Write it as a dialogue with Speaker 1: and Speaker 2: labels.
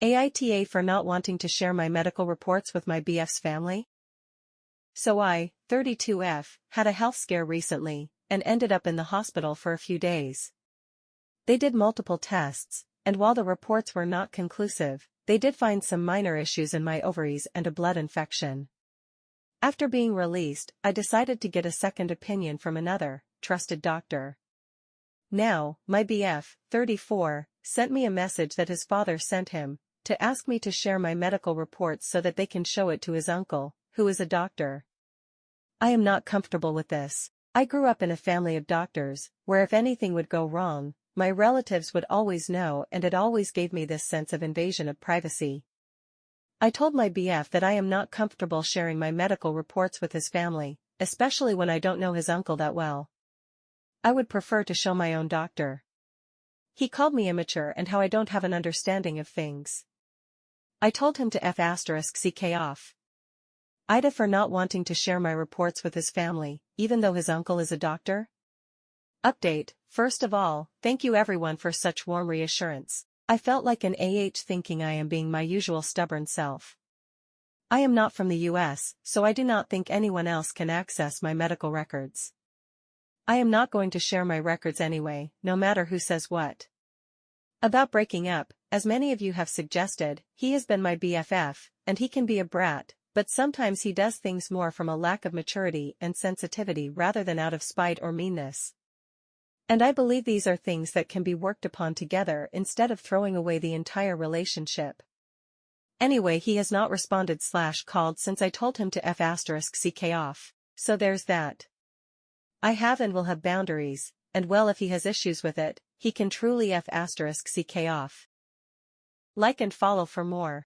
Speaker 1: AITA for not wanting to share my medical reports with my BF's family? So I, 32F, had a health scare recently, and ended up in the hospital for a few days. They did multiple tests, and while the reports were not conclusive, they did find some minor issues in my ovaries and a blood infection. After being released, I decided to get a second opinion from another, trusted doctor. Now, my BF, 34, sent me a message that his father sent him, to ask me to share my medical reports so that they can show it to his uncle, who is a doctor. I am not comfortable with this. I grew up in a family of doctors, where if anything would go wrong, my relatives would always know, and it always gave me this sense of invasion of privacy. I told my BF that I am not comfortable sharing my medical reports with his family, especially when I don't know his uncle that well. I would prefer to show my own doctor. He called me immature and how I don't have an understanding of things. I told him to *CK off. AITA for not wanting to share my reports with his family, even though his uncle is a doctor? Update: first of all, thank you everyone for such warm reassurance. I felt like an thinking I am being my usual stubborn self. I am not from the US, so I do not think anyone else can access my medical records. I am not going to share my records anyway, no matter who says what. About breaking up, as many of you have suggested, he has been my BFF, and he can be a brat, but sometimes he does things more from a lack of maturity and sensitivity rather than out of spite or meanness. And I believe these are things that can be worked upon together instead of throwing away the entire relationship. Anyway, he has not responded/called since I told him to *CK off, so there's that. I have and will have boundaries, and well, if he has issues with it, he can truly *CK off. Like and follow for more.